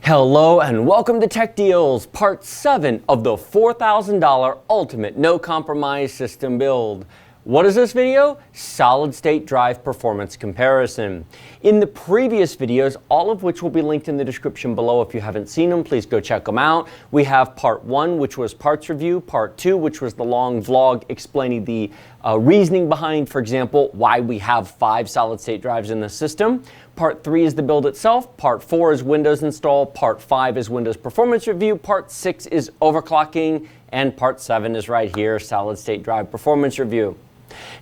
Hello and welcome to Tech Deals, part 7 of the $4,000 Ultimate No Compromise System Build. What is this video? Solid State Drive Performance Comparison. In the previous videos, all of which will be linked in the description below if you haven't seen them, please go check them out. We have part 1, which was parts review, part 2, which was the long vlog explaining the reasoning behind, for example, why we have 5 solid state drives in the system. Part 3 is the build itself, part 4 is Windows install, part 5 is Windows performance review, part 6 is overclocking, and part 7 is right here, solid state drive performance review.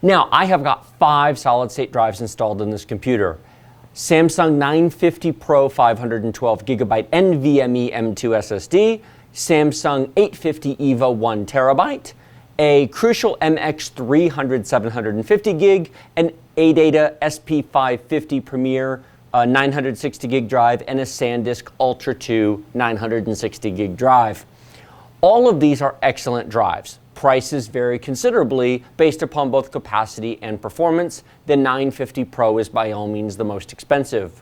Now, I have got 5 solid state drives installed in this computer. Samsung 950 Pro 512 GB NVMe M2 SSD, Samsung 850 EVO 1 TB, a Crucial MX 300 750 gig, an ADATA SP550 Premier 960 gig drive, and a SanDisk Ultra 2 960 gig drive. All of these are excellent drives. Prices vary considerably based upon both capacity and performance. The 950 Pro is by all means the most expensive.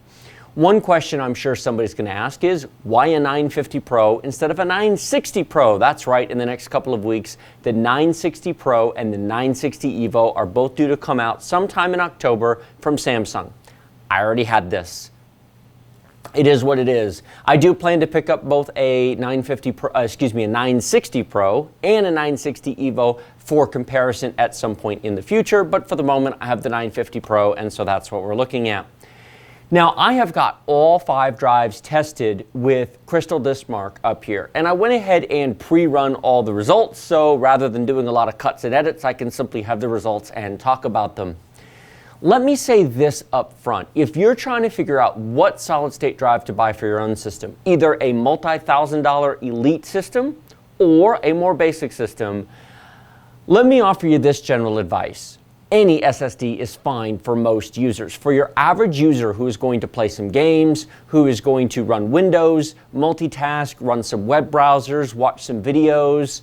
One question I'm sure somebody's going to ask is, why a 950 Pro instead of a 960 Pro? That's right, in the next couple of weeks, the 960 Pro and the 960 EVO are both due to come out sometime in October from Samsung. I already had this. It is what it is. I do plan to pick up both a 960 Pro and a 960 EVO for comparison at some point in the future, but for the moment I have the 950 Pro, and so that's what we're looking at. Now, I have got all 5 drives tested with Crystal Disk Mark up here, and I went ahead and pre-run all the results, so rather than doing a lot of cuts and edits, I can simply have the results and talk about them. Let me say this up front. If you're trying to figure out what solid state drive to buy for your own system, either a multi-$1,000 elite system or a more basic system, let me offer you this general advice. Any SSD is fine for most users. For your average user who is going to play some games, who is going to run Windows, multitask, run some web browsers, watch some videos,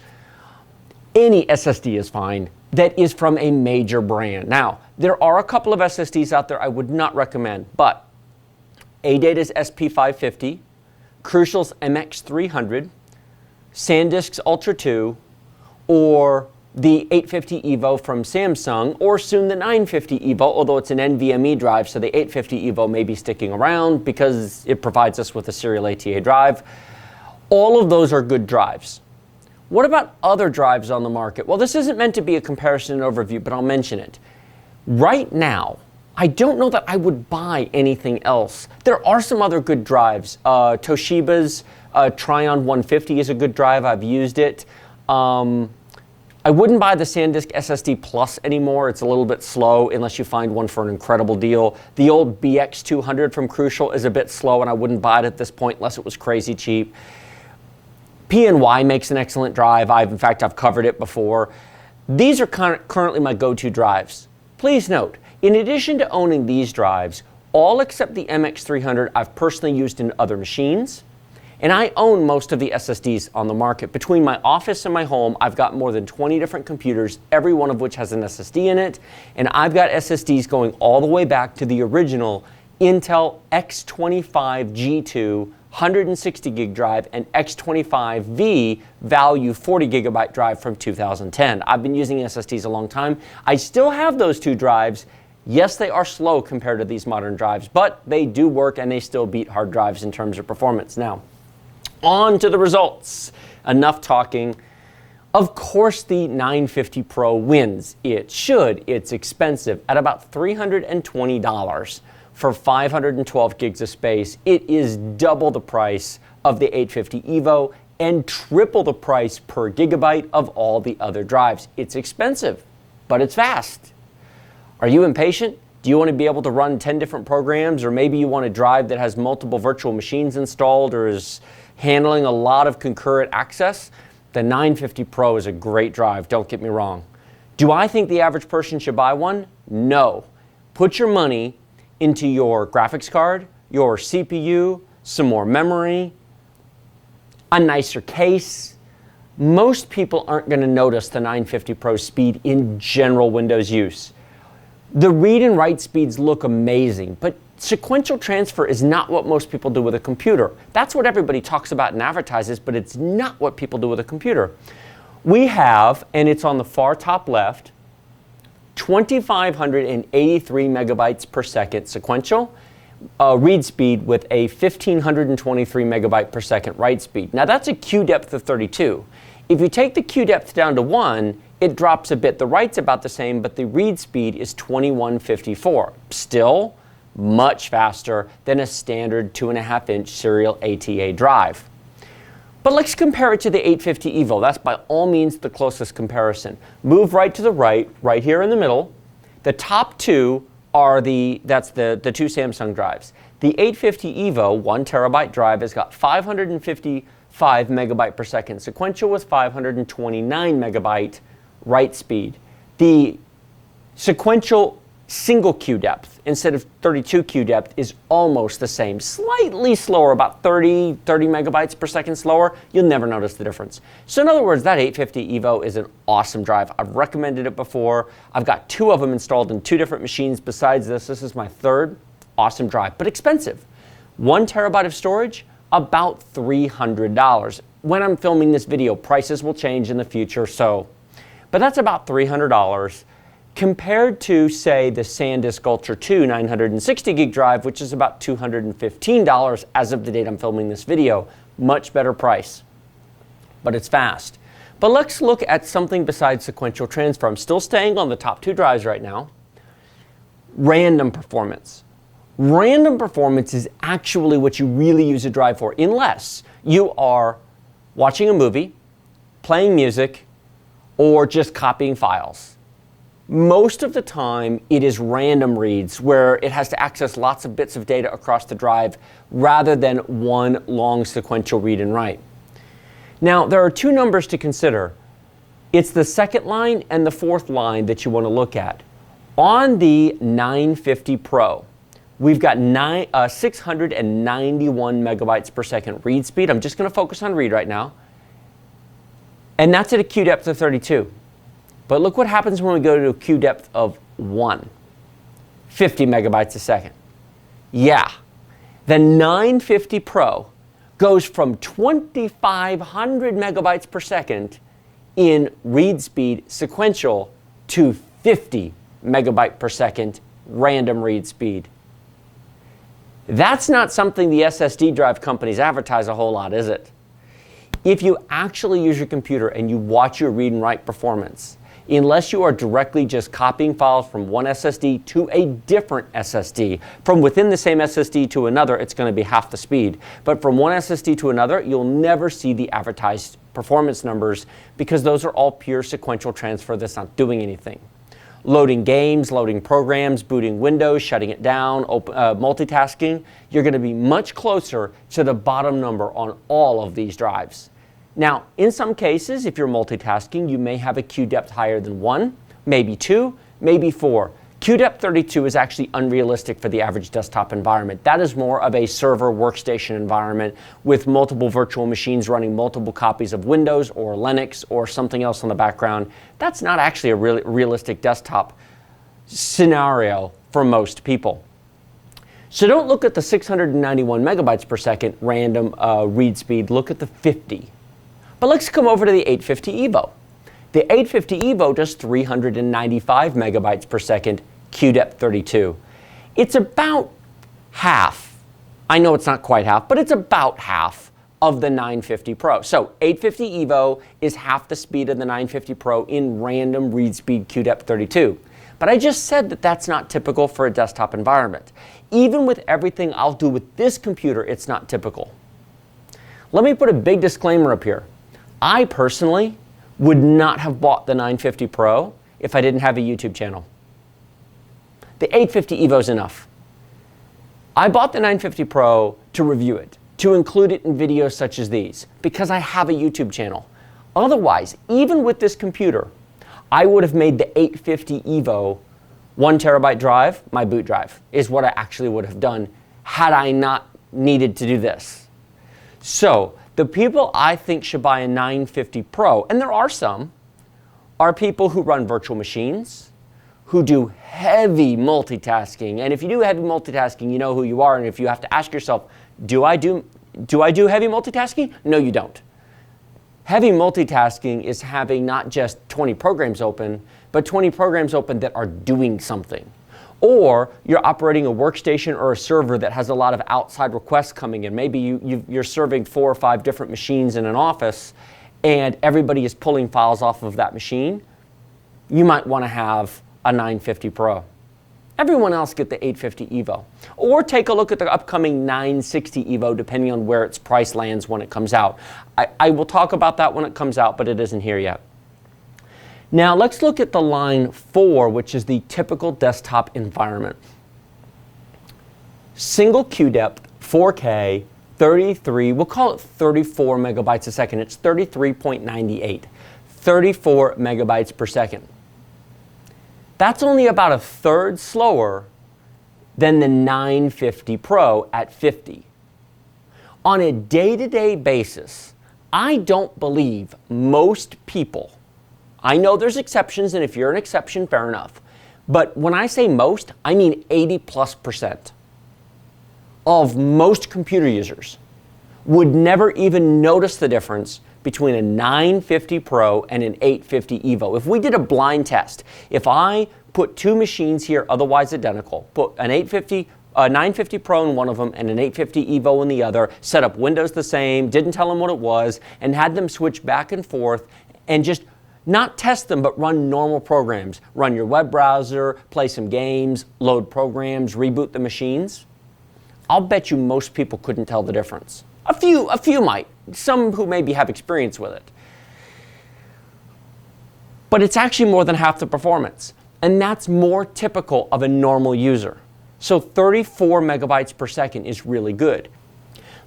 any SSD is fine that is from a major brand. Now, there are a couple of SSDs out there I would not recommend, but ADATA's SP550, Crucial's MX 300, SanDisk's Ultra 2, or the 850 EVO from Samsung, or soon the 950 EVO, although it's an NVMe drive, so the 850 EVO may be sticking around because it provides us with a serial ATA drive. All of those are good drives. What about other drives on the market? Well, this isn't meant to be a comparison and overview, but I'll mention it. Right now, I don't know that I would buy anything else. There are some other good drives. Toshiba's Tryon 150 is a good drive. I've used it. I wouldn't buy the SanDisk SSD Plus anymore. It's a little bit slow unless you find one for an incredible deal. The old BX200 from Crucial is a bit slow, and I wouldn't buy it at this point unless it was crazy cheap. PNY makes an excellent drive. In fact, I've covered it before. These are currently my go-to drives. Please note, in addition to owning these drives, all except the MX300 I've personally used in other machines, and I own most of the SSDs on the market. Between my office and my home, I've got more than 20 different computers, every one of which has an SSD in it, and I've got SSDs going all the way back to the original Intel X25 G2 160 gig drive and X25V value 40 gigabyte drive from 2010. I've been using SSDs a long time. I still have those 2 drives. Yes, they are slow compared to these modern drives, but they do work and they still beat hard drives in terms of performance. Now, on to the results. Enough talking. Of course, the 950 Pro wins. It should. It's expensive at about $320. For 512 gigs of space. It is double the price of the 850 EVO and triple the price per gigabyte of all the other drives. It's expensive, but it's fast. Are you impatient? Do you want to be able to run 10 different programs, or maybe you want a drive that has multiple virtual machines installed or is handling a lot of concurrent access? The 950 Pro is a great drive, don't get me wrong. Do I think the average person should buy one? No. Put your money into your graphics card, your CPU, some more memory, a nicer case. Most people aren't going to notice the 950 Pro speed in general Windows use. The read and write speeds look amazing, but sequential transfer is not what most people do with a computer. That's what everybody talks about and advertises, but it's not what people do with a computer. We have, and it's on the far top left, 2,583 megabytes per second sequential read speed with a 1,523 megabyte per second write speed. Now that's a queue depth of 32. If you take the queue depth down to 1, it drops a bit. The write's about the same, but the read speed is 2154. Still much faster than a standard 2.5-inch serial ATA drive. But let's compare it to the 850 EVO. That's by all means the closest comparison. Move right to the right here in the middle. The top two are that's the two Samsung drives. The 850 EVO 1 terabyte drive has got 555 megabyte per second sequential with 529 megabyte write speed. The sequential single queue depth instead of 32 queue depth is almost the same, slightly slower, about 30 megabytes per second slower. You'll never notice the difference. So in other words, that 850 EVO is an awesome drive. I've recommended it before. I've got 2 of them installed in 2 different machines. Besides this is my 3rd. Awesome drive, but expensive. 1 terabyte of storage, about $300. When I'm filming this video, prices will change in the future, but that's about $300. Compared to, say, the SanDisk Ultra 2 960 gig drive, which is about $215 as of the date I'm filming this video. Much better price, but it's fast. But let's look at something besides sequential transfer. I'm still staying on the top 2 drives right now. Random performance. Random performance is actually what you really use a drive for, unless you are watching a movie, playing music, or just copying files. Most of the time, it is random reads where it has to access lots of bits of data across the drive rather than one long sequential read and write. Now, there are 2 numbers to consider. It's the 2nd line and the 4th line that you want to look at. On the 950 Pro, we've got 691 megabytes per second read speed. I'm just going to focus on read right now. And that's at a queue depth of 32. But look what happens when we go to a queue depth of 1, 50 megabytes a second. Yeah, the 950 Pro goes from 2,500 megabytes per second in read speed sequential to 50 megabyte per second random read speed. That's not something the SSD drive companies advertise a whole lot, is it? If you actually use your computer and you watch your read and write performance, unless you are directly just copying files from one SSD to a different SSD. From within the same SSD to another, it's going to be half the speed. But from one SSD to another, you'll never see the advertised performance numbers because those are all pure sequential transfer that's not doing anything. Loading games, loading programs, booting Windows, shutting it down, multitasking, you're going to be much closer to the bottom number on all of these drives. Now, in some cases, if you're multitasking, you may have a queue depth higher than 1, maybe 2, maybe 4. Queue depth 32 is actually unrealistic for the average desktop environment. That is more of a server workstation environment with multiple virtual machines running multiple copies of Windows or Linux or something else in the background. That's not actually a realistic desktop scenario for most people. So don't look at the 691 megabytes per second random read speed, look at the 50. But let's come over to the 850 EVO. The 850 EVO does 395 megabytes per second, queue depth 32. It's about half. I know it's not quite half, but it's about half of the 950 Pro. So 850 EVO is half the speed of the 950 Pro in random read speed, queue depth 32. But I just said that that's not typical for a desktop environment. Even with everything I'll do with this computer, it's not typical. Let me put a big disclaimer up here. I personally would not have bought the 950 Pro if I didn't have a YouTube channel. The 850 EVO is enough. I bought the 950 Pro to review it, to include it in videos such as these, because I have a YouTube channel. Otherwise, even with this computer, I would have made the 850 EVO 1 terabyte drive my boot drive, is what I actually would have done had I not needed to do this. So, the people I think should buy a 950 Pro, and there are some, are people who run virtual machines, who do heavy multitasking. And if you do heavy multitasking, you know who you are. And if you have to ask yourself, do I do heavy multitasking? No, you don't. Heavy multitasking is having not just 20 programs open, but 20 programs open that are doing something. Or you're operating a workstation or a server that has a lot of outside requests coming in. Maybe you're serving 4 or 5 different machines in an office, and everybody is pulling files off of that machine. You might want to have a 950 Pro. Everyone else get the 850 EVO. Or take a look at the upcoming 960 EVO, depending on where its price lands when it comes out. I will talk about that when it comes out, but it isn't here yet. Now let's look at the line 4, which is the typical desktop environment. Single queue depth, 4K, 33, we'll call it 34 megabytes a second. It's 33.98, 34 megabytes per second. That's only about a third slower than the 950 Pro at 50. On a day-to-day basis, I don't believe most people, I know there's exceptions, and if you're an exception, fair enough. But when I say most, I mean 80+% of most computer users would never even notice the difference between a 950 Pro and an 850 EVO. If we did a blind test, if I put 2 machines here otherwise identical, put an 950 Pro in one of them and an 850 EVO in the other, set up Windows the same, didn't tell them what it was, and had them switch back and forth and just not test them, but run normal programs. Run your web browser, play some games, load programs, reboot the machines. I'll bet you most people couldn't tell the difference. A few might. Some who maybe have experience with it. But it's actually more than half the performance. And that's more typical of a normal user. So 34 megabytes per second is really good.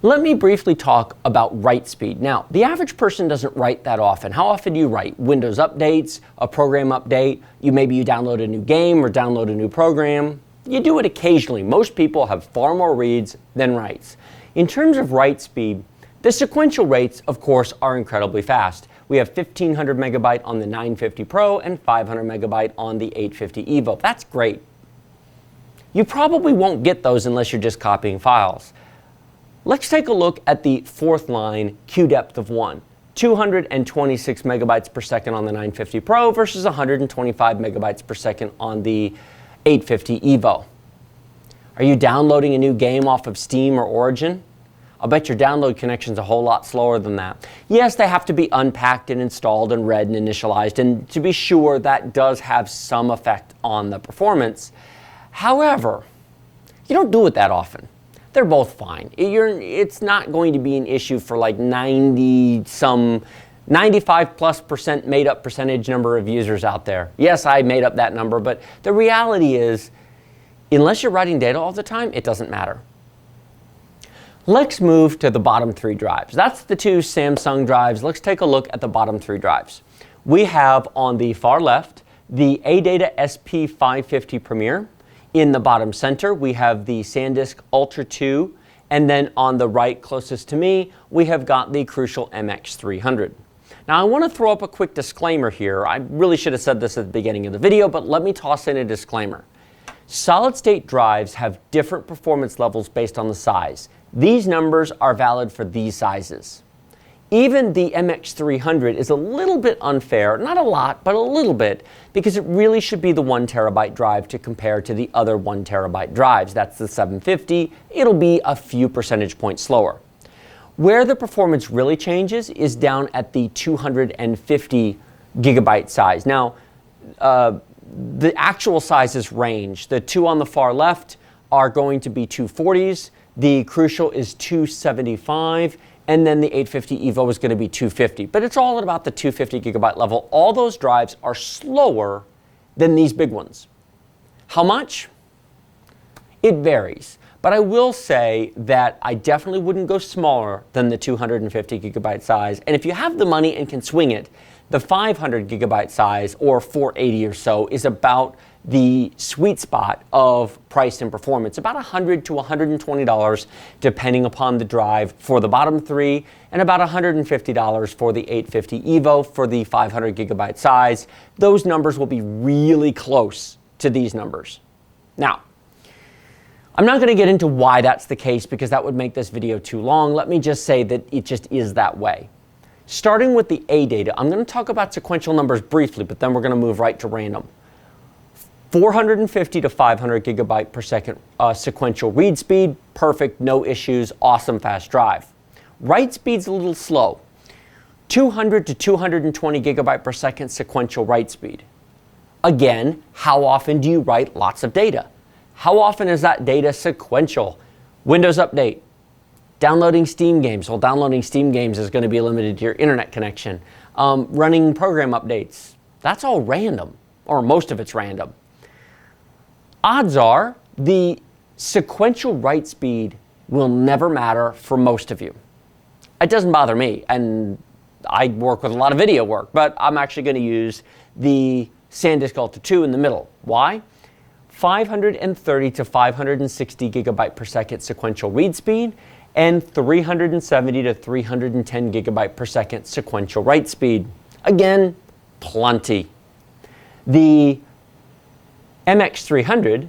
Let me briefly talk about write speed. Now, the average person doesn't write that often. How often do you write? Windows updates, a program update, maybe you download a new game or download a new program. You do it occasionally. Most people have far more reads than writes. In terms of write speed, the sequential rates, of course, are incredibly fast. We have 1500 megabyte on the 950 Pro and 500 megabyte on the 850 EVO. That's great. You probably won't get those unless you're just copying files. Let's take a look at the 4th line, queue depth of 1. 226 megabytes per second on the 950 Pro versus 125 megabytes per second on the 850 EVO. Are you downloading a new game off of Steam or Origin? I'll bet your download connection's a whole lot slower than that. Yes, they have to be unpacked and installed and read and initialized, and to be sure, that does have some effect on the performance. However, you don't do it that often. They're both fine. It's not going to be an issue for like 95+% made up percentage number of users out there. Yes, I made up that number, but the reality is, unless you're writing data all the time, it doesn't matter. Let's move to the bottom 3 drives. That's the 2 Samsung drives. Let's take a look at the bottom 3 drives. We have on the far left, the ADATA SP550 Premier. In the bottom center, we have the SanDisk Ultra 2, and then on the right closest to me, we have got the Crucial MX300. Now I want to throw up a quick disclaimer here. I really should have said this at the beginning of the video, but let me toss in a disclaimer. Solid-state drives have different performance levels based on the size. These numbers are valid for these sizes. Even the MX300 is a little bit unfair, not a lot, but a little bit, because it really should be the 1 terabyte drive to compare to the other 1 terabyte drives. That's the 750. It'll be a few percentage points slower. Where the performance really changes is down at the 250 gigabyte size. Now, the actual sizes range. The 2 on the far left are going to be 240s. The Crucial is 275. And then the 850 EVO is going to be 250. But it's all at about the 250 gigabyte level. All those drives are slower than these big ones. How much? It varies. But I will say that I definitely wouldn't go smaller than the 250 gigabyte size. And if you have the money and can swing it, the 500 gigabyte size, or 480 or so, is about the sweet spot of price and performance, about $100 to $120 depending upon the drive for the bottom 3, and about $150 for the 850 EVO for the 500 gigabyte size. Those numbers will be really close to these numbers. Now, I'm not going to get into why that's the case because that would make this video too long. Let me just say that it just is that way. Starting with the ADATA, I'm going to talk about sequential numbers briefly, but then we're going to move right to random. 450 to 500 gigabyte per second sequential read speed, perfect, no issues, awesome fast drive. Write speed's a little slow. 200 to 220 gigabyte per second sequential write speed. Again, how often do you write lots of data? How often is that data sequential? Windows Update, downloading Steam games. Well, downloading Steam games is going to be limited to your internet connection. Running program updates, that's all random, or most of it's random. Odds are the sequential write speed will never matter for most of you. It doesn't bother me, and I work with a lot of video work, but I'm actually going to use the SanDisk Ultra 2 in the middle. Why? 530 to 560 gigabyte per second sequential read speed and 370 to 310 gigabyte per second sequential write speed. Again, plenty. The MX300,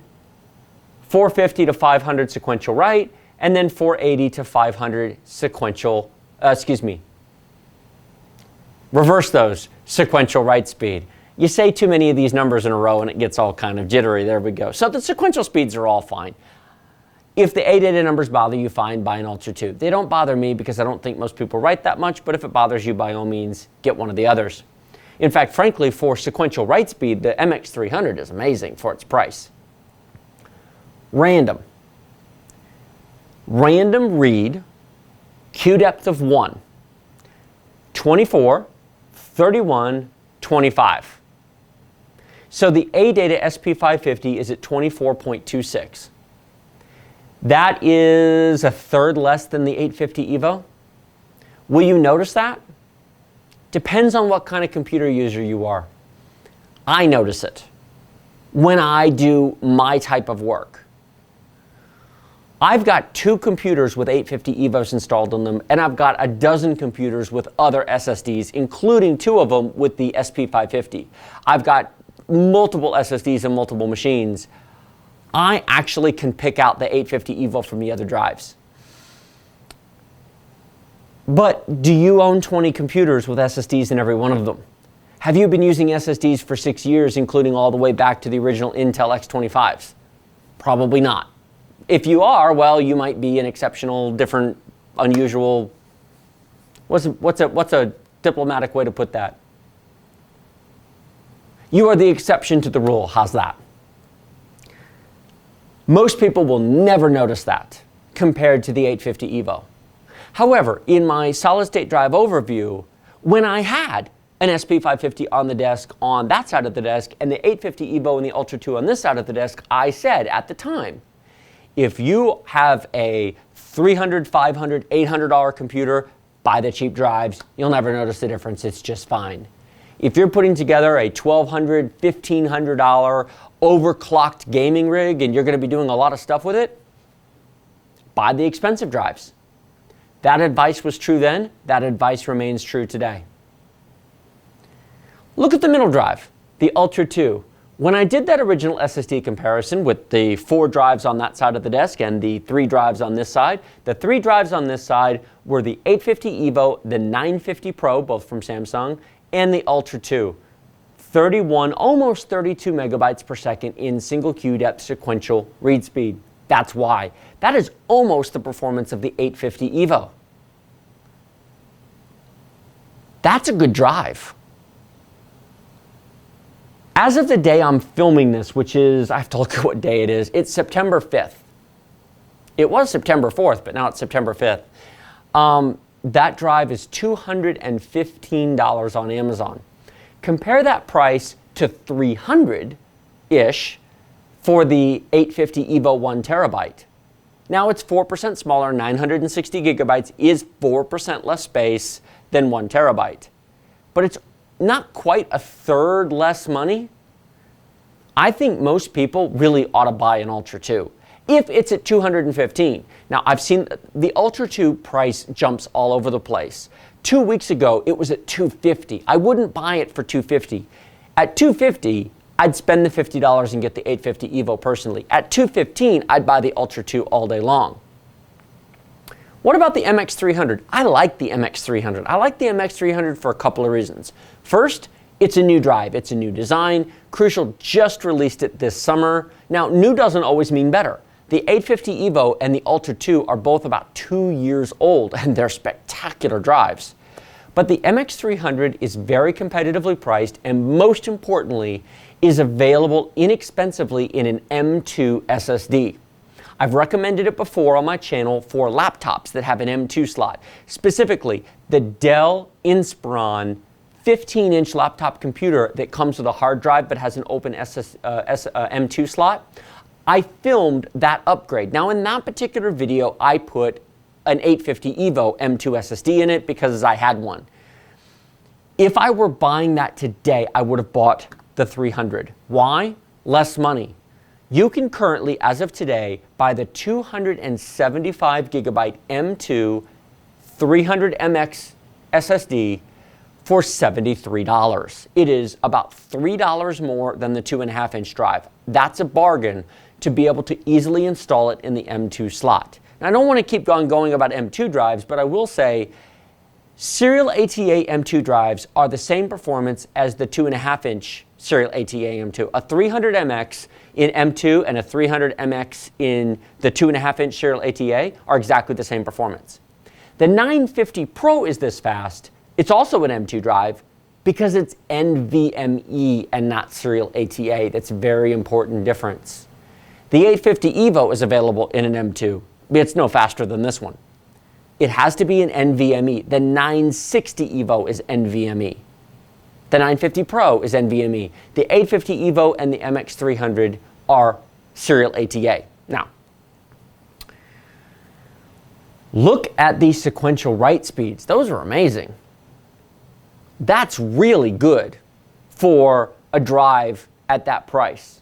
450 to 500 sequential write, and then 480 to 500 sequential, reverse those, sequential write speed. You say too many of these numbers in a row and it gets all kind of jittery. There we go. So the sequential speeds are all fine. If the ADATA numbers bother you, fine, buy an Ultra 2. They don't bother me because I don't think most people write that much, but if it bothers you, by all means, get one of the others. In fact, frankly, for sequential write speed, the MX300 is amazing for its price. Random. Random read, queue depth of 1, 24, 31, 25. So the ADATA SP550 is at 24.26. That is a third less than the 850 EVO. Will you notice that? Depends on what kind of computer user you are. I notice it when I do my type of work. I've got 2 computers with 850 EVOs installed on them, and I've got a dozen computers with other SSDs, including 2 of them with the SP550. I've got multiple SSDs and multiple machines. I actually can pick out the 850 EVO from the other drives. But do you own 20 computers with SSDs in every one of them? Have you been using SSDs for 6 years, including all the way back to the original Intel X25s? Probably not. If you are, well, you might be an exceptional, different, unusual. What's a diplomatic way to put that? You are the exception to the rule. How's that? Most people will never notice that compared to the 850 EVO. However, in my solid state drive overview, when I had an SP550 on the desk on that side of the desk and the 850 EVO and the Ultra 2 on this side of the desk, I said at the time, if you have a $300, $500, $800 computer, buy the cheap drives. You'll never notice the difference. It's just fine. If you're putting together a $1,200, $1,500 overclocked gaming rig and you're going to be doing a lot of stuff with it, buy the expensive drives. That advice was true then. That advice remains true today. Look at the middle drive, the Ultra 2. When I did that original SSD comparison with the 4 drives on that side of the desk and the 3 drives on this side, the 3 drives on this side were the 850 EVO, the 950 Pro, both from Samsung, and the Ultra 2. 31, almost 32 megabytes per second in single queue depth sequential read speed. That's why. That is almost the performance of the 850 EVO. That's a good drive. As of the day I'm filming this, which is, I have to look at what day it is, it's September 5th. It was September 4th, but now it's September 5th. That drive is $215 on Amazon. Compare that price to $300-ish for the 850 EVO 1 terabyte. Now it's 4% smaller, 960 gigabytes is 4% less space than 1 terabyte. But it's not quite a third less money. I think most people really ought to buy an Ultra 2 if it's at $215. Now I've seen the Ultra 2 price jumps all over the place. 2 weeks ago it was at $250. I wouldn't buy it for $250. At $250, I'd spend the $50 and get the 850 EVO personally. At $215, I'd buy the Ultra 2 all day long. What about the MX300? I like the MX300. I like the MX300 for a couple of reasons. First, it's a new drive. It's a new design. Crucial just released it this summer. Now, new doesn't always mean better. The 850 EVO and the Ultra 2 are both about 2 years old, and they're spectacular drives. But the MX300 is very competitively priced, and most importantly, is available inexpensively in an M2 SSD. I've recommended it before on my channel for laptops that have an M2 slot, specifically the Dell Inspiron 15-inch laptop computer that comes with a hard drive but has an open M2 slot. I filmed that upgrade. Now, in that particular video, I put an 850 EVO M2 SSD in it because I had one. If I were buying that today, I would have bought the 300. Why? Less money. You can currently, as of today, buy the 275 gigabyte M2 300MX SSD for $73. It is about $3 more than the 2.5-inch drive. That's a bargain to be able to easily install it in the M2 slot. Now, I don't want to keep going about M2 drives, but I will say serial ATA M2 drives are the same performance as the 2.5-inch serial ATA M2. A 300MX in M2 and a 300MX in the 2.5-inch serial ATA are exactly the same performance. The 950 Pro is this fast. It's also an M2 drive because it's NVMe and not serial ATA. That's a very important difference. The 850 EVO is available in an M2. It's no faster than this one. It has to be an NVMe. The 960 EVO is NVMe. The 950 Pro is NVMe. The 850 EVO and the MX300 are serial ATA. Now, look at these sequential write speeds. Those are amazing. That's really good for a drive at that price.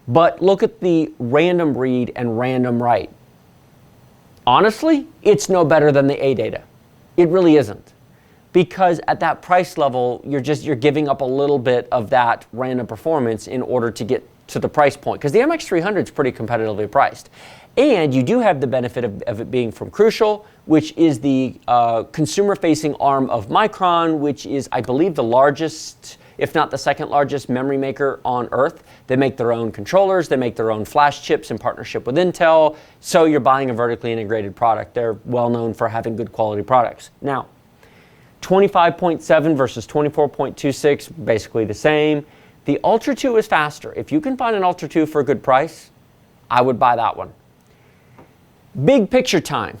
But look at the random read and random write. Honestly, it's no better than the ADATA. It really isn't. Because at that price level, you're giving up a little bit of that random performance in order to get to the price point. Because the MX300 is pretty competitively priced. And you do have the benefit of it being from Crucial, which is the consumer-facing arm of Micron, which is, I believe, the largest, if not the second largest memory maker on Earth. They make their own controllers, they make their own flash chips in partnership with Intel, so you're buying a vertically integrated product. They're well known for having good quality products. Now, 25.7 versus 24.26, basically the same. The Ultra 2 is faster. If you can find an Ultra 2 for a good price, I would buy that one. Big picture time.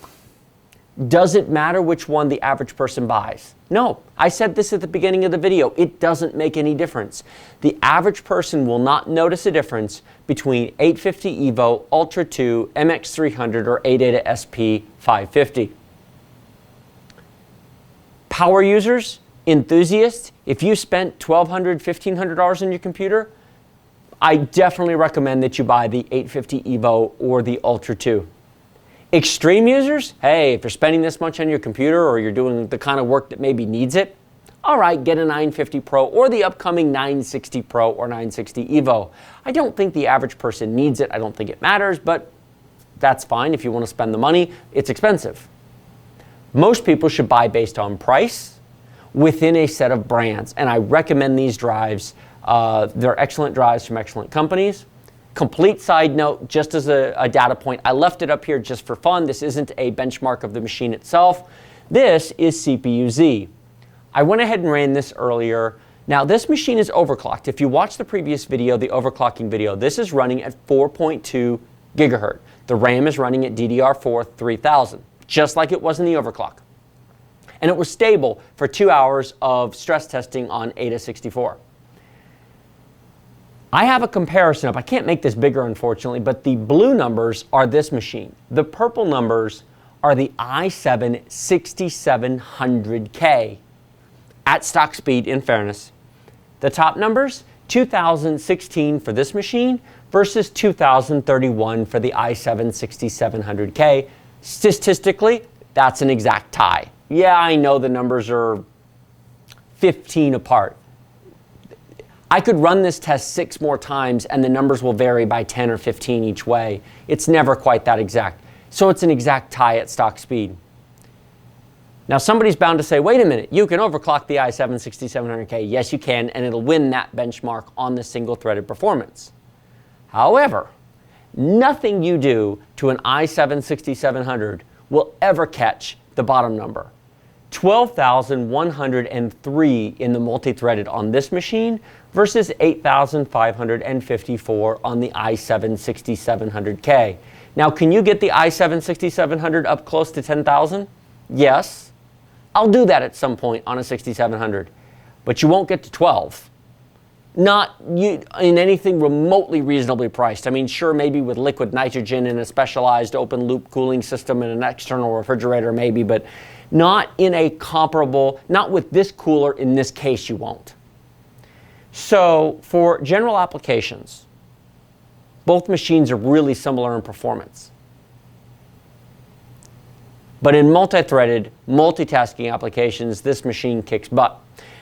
Does it matter which one the average person buys? No. I said this at the beginning of the video. It doesn't make any difference. The average person will not notice a difference between 850 EVO, Ultra 2, MX300, or ADATA SP550. Power users, enthusiasts, if you spent $1,200, $1,500 on your computer, I definitely recommend that you buy the 850 EVO or the Ultra 2. Extreme users, hey, if you're spending this much on your computer or you're doing the kind of work that maybe needs it, all right, get a 950 Pro or the upcoming 960 Pro or 960 EVO. I don't think the average person needs it. I don't think it matters, but that's fine if you want to spend the money. It's expensive. Most people should buy based on price within a set of brands, and I recommend these drives. They're excellent drives from excellent companies. Complete side note, just as a data point, I left it up here just for fun. This isn't a benchmark of the machine itself. This is CPU-Z. I went ahead and ran this earlier. Now, this machine is overclocked. If you watch the previous video, the overclocking video, this is running at 4.2 gigahertz. The RAM is running at DDR4-3000, just like it was in the overclock. And it was stable for 2 hours of stress testing on ADA 64. I have a comparison up. I can't make this bigger, unfortunately, but the blue numbers are this machine. The purple numbers are the i7 6700K at stock speed, in fairness. The top numbers, 2016 for this machine versus 2031 for the i7 6700K. Statistically, that's an exact tie. Yeah, I know the numbers are 15 apart. I could run this test 6 more times and the numbers will vary by 10 or 15 each way. It's never quite that exact. So it's an exact tie at stock speed. Now somebody's bound to say, wait a minute, you can overclock the i7-6700K. Yes, you can, and it'll win that benchmark on the single-threaded performance. However, nothing you do to an i7-6700 will ever catch the bottom number. 12,103 in the multi-threaded on this machine versus 8,554 on the i7-6700K. Now, can you get the i7-6700 up close to 10,000? Yes. I'll do that at some point on a 6700, but you won't get to 12. Not in anything remotely reasonably priced. I mean, sure, maybe with liquid nitrogen and a specialized open loop cooling system and an external refrigerator maybe, but not in a comparable, not with this cooler in this case you won't. So for general applications, both machines are really similar in performance. But in multi-threaded, multitasking applications, this machine kicks butt.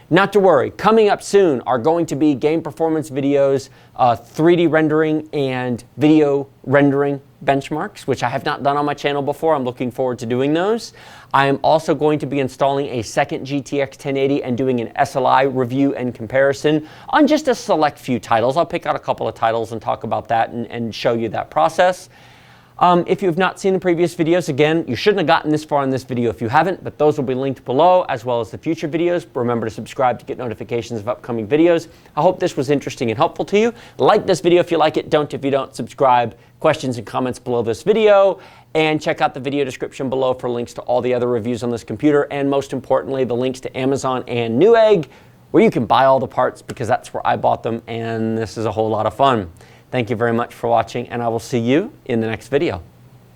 Not to worry, coming up soon are going to be game performance videos, 3D rendering and video rendering benchmarks, which I have not done on my channel before. I'm looking forward to doing those. I am also going to be installing a second GTX 1080 and doing an SLI review and comparison on just a select few titles. I'll pick out a couple of titles and talk about that and show you that process. If you have not seen the previous videos, again, you shouldn't have gotten this far in this video if you haven't, but those will be linked below, as well as the future videos. Remember to subscribe to get notifications of upcoming videos. I hope this was interesting and helpful to you. Like this video if you like it, don't if you don't. Subscribe. Questions and comments below this video, and check out the video description below for links to all the other reviews on this computer, and most importantly, the links to Amazon and Newegg, where you can buy all the parts, because that's where I bought them, and this is a whole lot of fun. Thank you very much for watching, and I will see you in the next video.